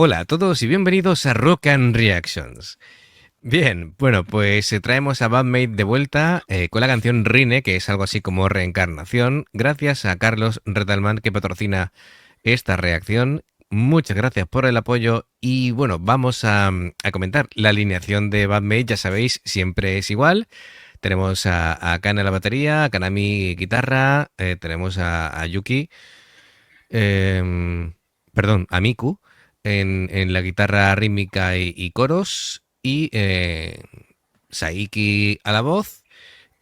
Hola a todos y bienvenidos a Rock and Reactions. Bien, bueno, pues traemos a Bandmate de vuelta con la canción Rine, que es algo así como reencarnación, gracias a Carlos Retalman que patrocina esta reacción. Muchas gracias por el apoyo y bueno, vamos a comentar la alineación de Bandmate, ya sabéis, siempre es igual. Tenemos a Kana en la batería, a Kanami guitarra, tenemos a Yuki, perdón, a Miku en la guitarra rítmica y coros y Saiki a la voz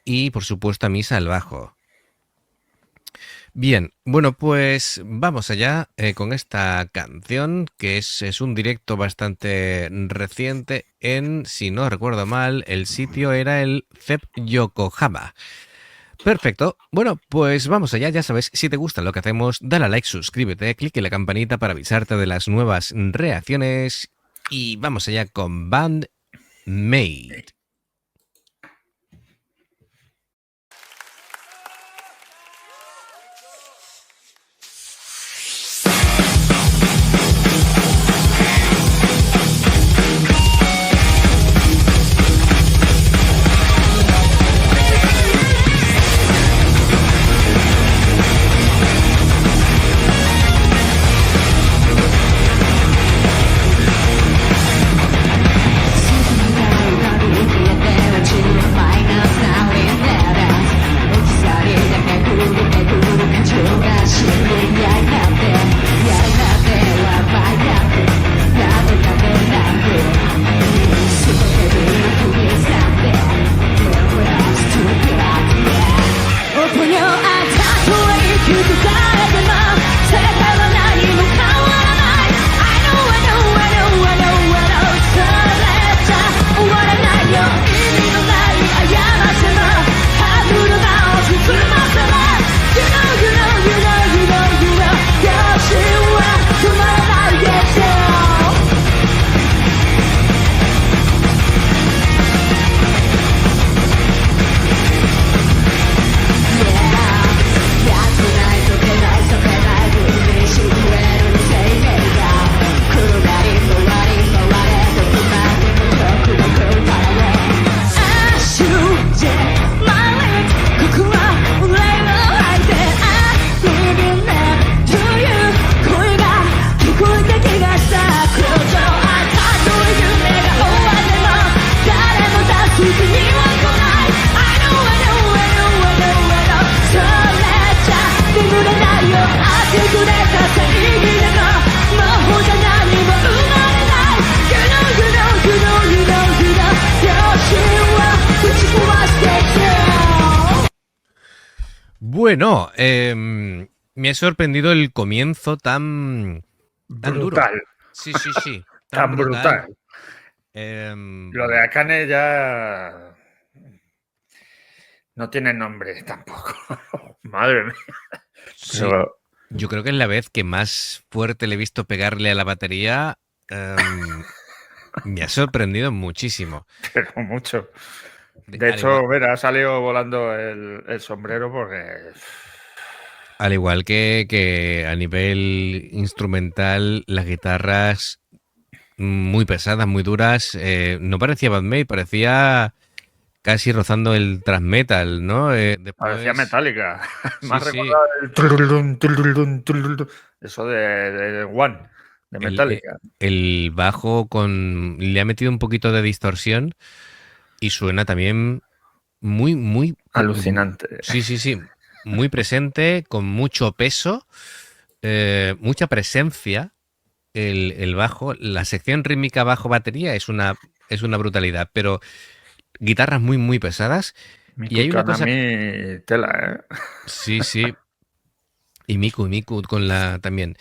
y por supuesto a Misa al bajo. Bien, bueno, pues vamos allá con esta canción que es un directo bastante reciente en, si no recuerdo mal, el sitio era el CEP Yokohama. Perfecto. Bueno, pues vamos allá. Ya sabes, si te gusta lo que hacemos, dale a like, suscríbete, clique en la campanita para avisarte de las nuevas reacciones. Y vamos allá con Band Made. Bueno, me ha sorprendido el comienzo tan duro. Brutal, Sí, sí, sí, tan tan brutal. brutal. Lo de Akane ya no tiene nombre tampoco. Madre mía. Sí, Pero, yo creo que es la vez que más fuerte le he visto pegarle a la batería. Me ha sorprendido muchísimo. pero mucho. De Al igual, hecho, mira, ha salido volando el sombrero porque al igual que a nivel instrumental, las guitarras muy pesadas, muy duras. No parecía Bad Made, parecía casi rozando el thrash metal, ¿no? parecía Después, metálica. Me sí, ha sí, recordado el trululum, trululum, trululum, eso de One, de el, eh, Metallica. el bajo le ha metido un poquito de distorsión y suena también muy, Alucinante. sí, sí, sí, muy presente, con mucho peso, mucha presencia. El bajo, la sección rítmica bajo-batería es una brutalidad, pero guitarras muy pesadas. Y Miku hay una cosa, Kanami, tela, ¿eh? sí, sí, y Miku con la también.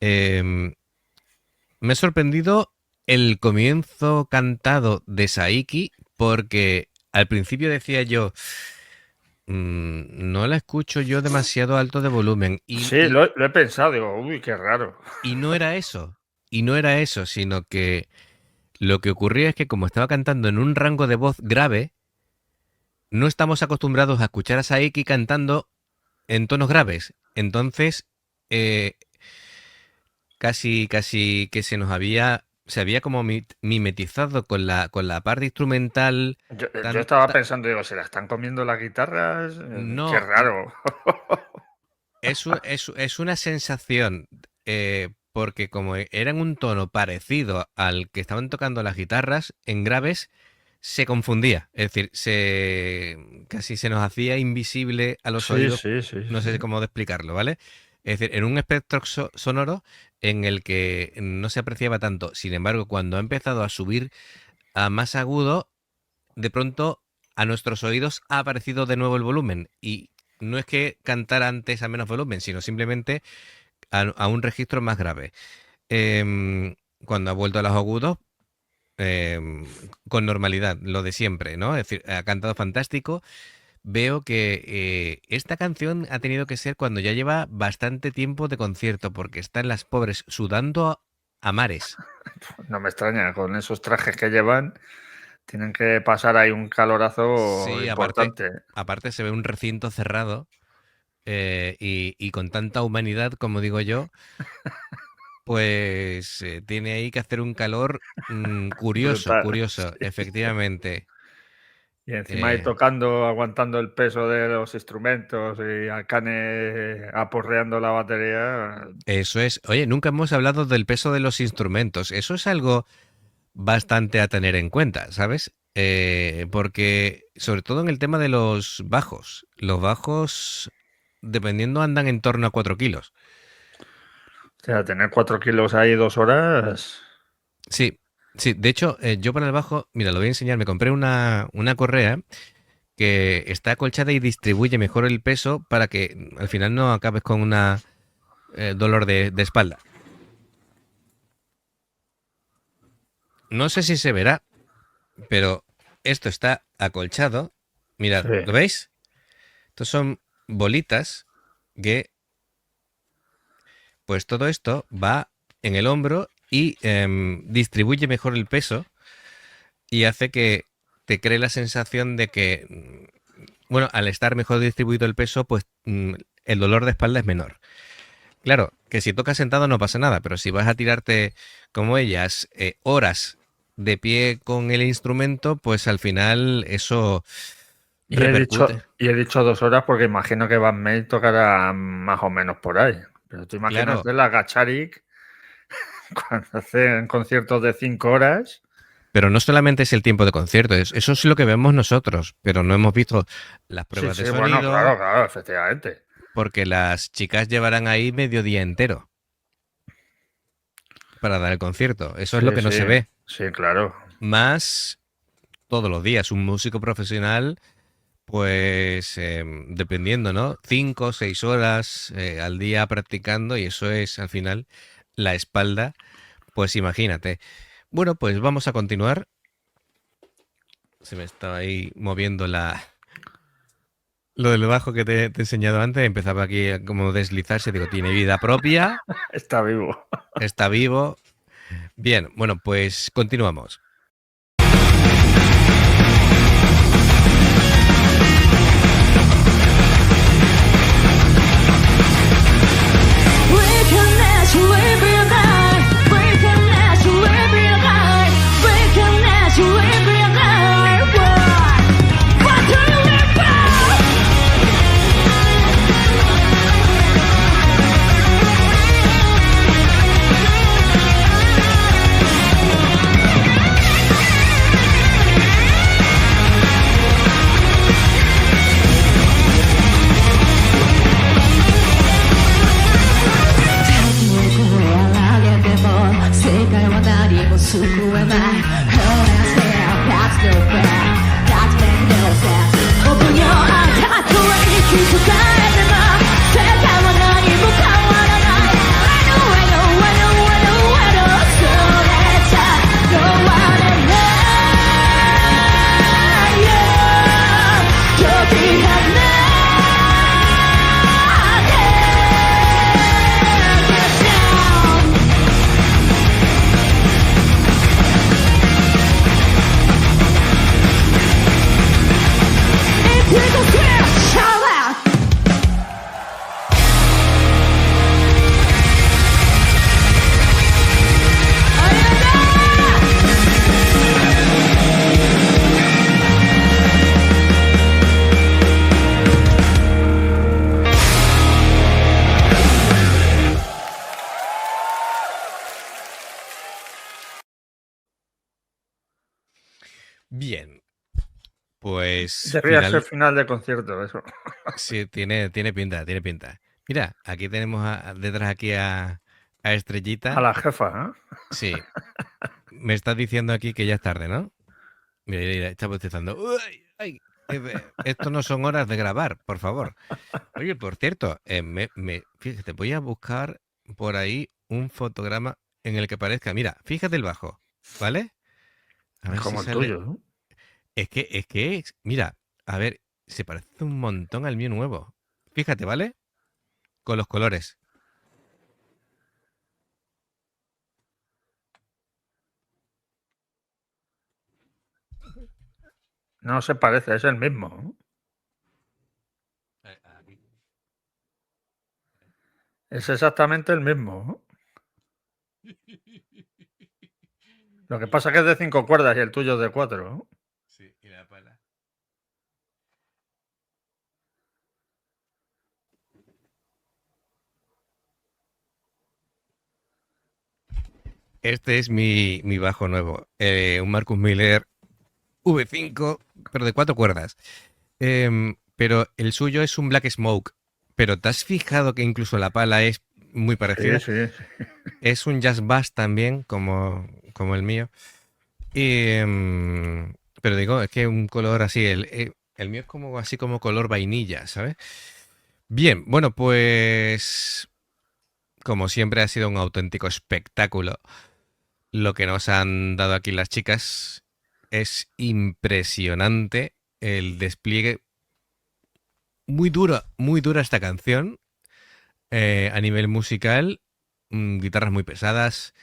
Eh, Me ha sorprendido el comienzo cantado de Saiki, porque al principio decía yo, no la escucho yo demasiado alto de volumen, Sí, lo he pensado, digo, uy, qué raro. y no era eso, y no era eso, sino que lo que ocurría es que como estaba cantando en un rango de voz grave, no estamos acostumbrados a escuchar a Saiki cantando en tonos graves. Entonces, eh, casi que se había como mimetizado con la parte instrumental. Yo estaba pensando, digo, ¿se la están comiendo las guitarras? No, Qué raro. es una sensación, porque como eran un tono parecido al que estaban tocando las guitarras, en graves se confundía. Es decir, casi se nos hacía invisible a los oídos. Sí. No sé cómo explicarlo, ¿vale? Es decir, en un espectro sonoro en el que no se apreciaba tanto. Sin embargo, cuando ha empezado a subir a más agudo, de pronto a nuestros oídos ha aparecido de nuevo el volumen. Y no es que cantara antes a menos volumen, sino simplemente a un registro más grave. Cuando ha vuelto a los agudos, con normalidad, lo de siempre, ¿no? Es decir, ha cantado fantástico. Veo que esta canción ha tenido que ser cuando ya lleva bastante tiempo de concierto, porque están las pobres sudando a mares. No me extraña, con esos trajes que llevan, tienen que pasar ahí un calorazo Sí, importante. aparte se ve un recinto cerrado, y con tanta humanidad, como digo yo, pues tiene ahí que hacer un calor curioso, Brutal, sí. efectivamente. Y encima ahí tocando, aguantando el peso de los instrumentos y Akane aporreando la batería. Eso es. Oye, nunca hemos hablado del peso de los instrumentos. Eso es algo bastante a tener en cuenta, ¿sabes? Porque, sobre todo en el tema de los bajos, dependiendo, andan en torno a 4 kilos. O sea, tener 4 kilos ahí 2 horas. Sí, sí. De hecho, yo para el bajo, mira, lo voy a enseñar. Me compré una correa que está acolchada y distribuye mejor el peso para que al final no acabes con una dolor de espalda. No sé si se verá, pero esto está acolchado. Mirad, Sí. ¿lo veis? Estos son bolitas que, pues todo esto va en el hombro y distribuye mejor el peso y hace que te cree la sensación de que, bueno, al estar mejor distribuido el peso, pues el dolor de espalda es menor. Claro, que si tocas sentado no pasa nada, pero si vas a tirarte como ellas horas de pie con el instrumento, pues al final eso repercute. Y he dicho 2 horas porque imagino que Van May tocará más o menos por ahí. Pero tú imagínate Claro. la Gacharik cuando hacen conciertos de 5 horas. Pero no solamente es el tiempo de concierto, eso es lo que vemos nosotros, pero no hemos visto las pruebas de sonido. Bueno, claro, efectivamente. Porque las chicas llevarán ahí medio día entero para dar el concierto. Eso es lo que no se ve. Sí, claro. Más todos los días. Un músico profesional, pues dependiendo, ¿no? 5 o 6 horas al día practicando, y eso es al final la espalda. Pues imagínate. Bueno, pues vamos a continuar. Se me estaba ahí moviendo lo del bajo que te he enseñado antes. Empezaba aquí a como deslizarse. Digo, tiene vida propia. Está vivo. Está vivo. Bien, bueno, pues continuamos. Bien, pues Debería ser final de concierto, eso. Sí, tiene pinta, tiene pinta. Mira, aquí tenemos detrás aquí a A Estrellita. la jefa, ¿eh? Sí, me estás diciendo aquí que ya es tarde, ¿no? Mira, mira, está bostezando. ¡Uy! ¡Ay! Esto no son horas de grabar, por favor. Oye, por cierto, fíjate, voy a buscar por ahí un fotograma en el que aparezca. Mira, fíjate el bajo, ¿vale? A ver si Como el sale. tuyo, ¿no? Mira, a ver, se parece un montón al mío nuevo. Fíjate, ¿vale? Con los colores. No se parece, es el mismo, ¿no? Aquí. Es exactamente el mismo, ¿no? Lo que pasa es que es de 5 cuerdas y el tuyo es de 4, ¿no? Sí, y la pala. Este es mi bajo nuevo. Un Marcus Miller V5, pero de 4 cuerdas. Pero el suyo es un Black Smoke. Pero ¿te has fijado que incluso la pala es muy Sí, parecida? sí. Es un Jazz Bass también, como el mío. Pero digo, es que un color así, el mío es como así como color vainilla, ¿sabes? Bien, bueno, pues como siempre ha sido un auténtico espectáculo. Lo que nos han dado aquí las chicas es impresionante. El despliegue muy dura esta canción a nivel musical. Guitarras muy pesadas,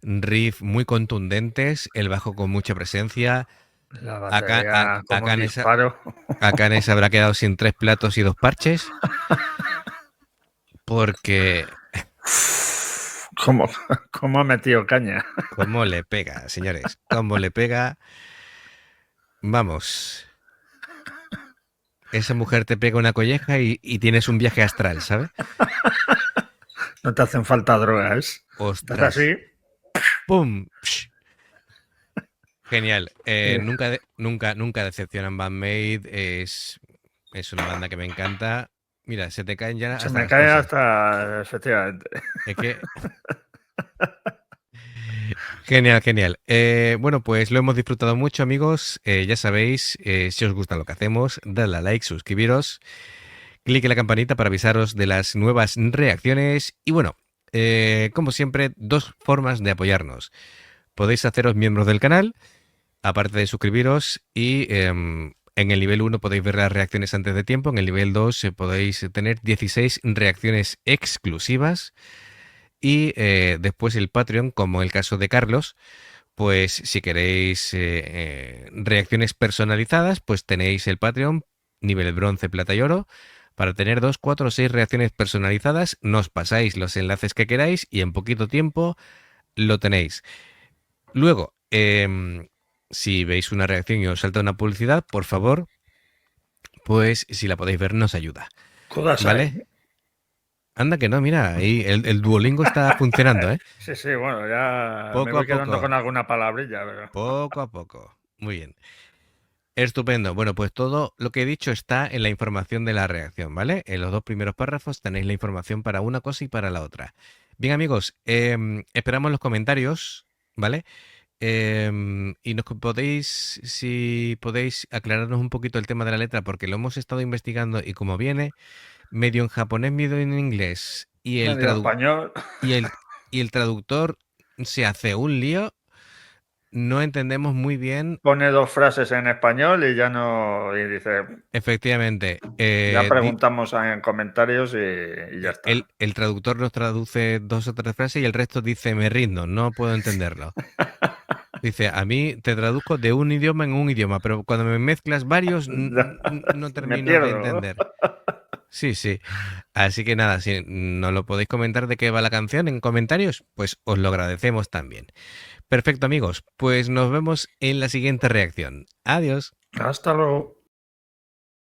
riff muy contundentes, el bajo con mucha presencia. La Acá, batería como un Akanes, disparo. Akanes habrá quedado sin 3 platos y 2 parches porque ¿Cómo, cómo ha metido caña? cómo le pega, señores, cómo le pega. Vamos. Esa mujer te pega una colleja y tienes un viaje astral, ¿sabes? No te hacen falta drogas. Estás Ostras. así. ¡Pum! Psh. Genial. eh, Nunca decepcionan Bandmate. Es una banda que me encanta. Mira, se te caen ya Se hasta me las cae cosas. hasta, efectivamente. Es que. Genial, genial. Bueno, pues lo hemos disfrutado mucho, amigos. Ya sabéis, si os gusta lo que hacemos, dadle a like, suscribiros, clique en la campanita para avisaros de las nuevas reacciones. Y bueno, como siempre, 2 formas de apoyarnos. Podéis haceros miembros del canal, aparte de suscribiros, y en el nivel 1 podéis ver las reacciones antes de tiempo. En el nivel 2 podéis tener 16 reacciones exclusivas. Y después el Patreon, como el caso de Carlos, pues si queréis reacciones personalizadas, pues tenéis el Patreon, nivel bronce, plata y oro. Para tener 2, 4 o 6 reacciones personalizadas, nos pasáis los enlaces que queráis y en poquito tiempo lo tenéis. Luego, si veis una reacción y os salta una publicidad, por favor, pues si la podéis ver nos ayuda. ¿Vale? Kudasai. Anda que no, mira, ahí el Duolingo está funcionando, ¿eh? Sí, sí, bueno, ya me Poco voy a quedando poco, con alguna palabrilla, pero... poco a poco. Muy bien. Estupendo. Bueno, pues todo lo que he dicho está en la información de la reacción, ¿vale? En los 2 primeros párrafos tenéis la información para una cosa y para la otra. Bien, amigos, esperamos los comentarios, ¿vale? Y nos podéis, si podéis aclararnos un poquito el tema de la letra, porque lo hemos estado investigando y como viene medio en japonés, medio en inglés, Medio español. y el, y el traductor se hace un lío, no entendemos muy bien. Pone 2 frases en español y ya no... Y dice, Efectivamente, ya preguntamos en comentarios y ya está. el traductor nos traduce 2 o 3 frases y el resto dice me rindo, no puedo entenderlo. Dice, a mí te traduzco de un idioma en un idioma, pero cuando me mezclas varios no Me termino de pierdo. entender. Sí, sí. Así que nada, si nos lo podéis comentar de qué va la canción en comentarios, pues os lo agradecemos también. Perfecto, amigos. Pues nos vemos en la siguiente reacción. Adiós. Hasta luego.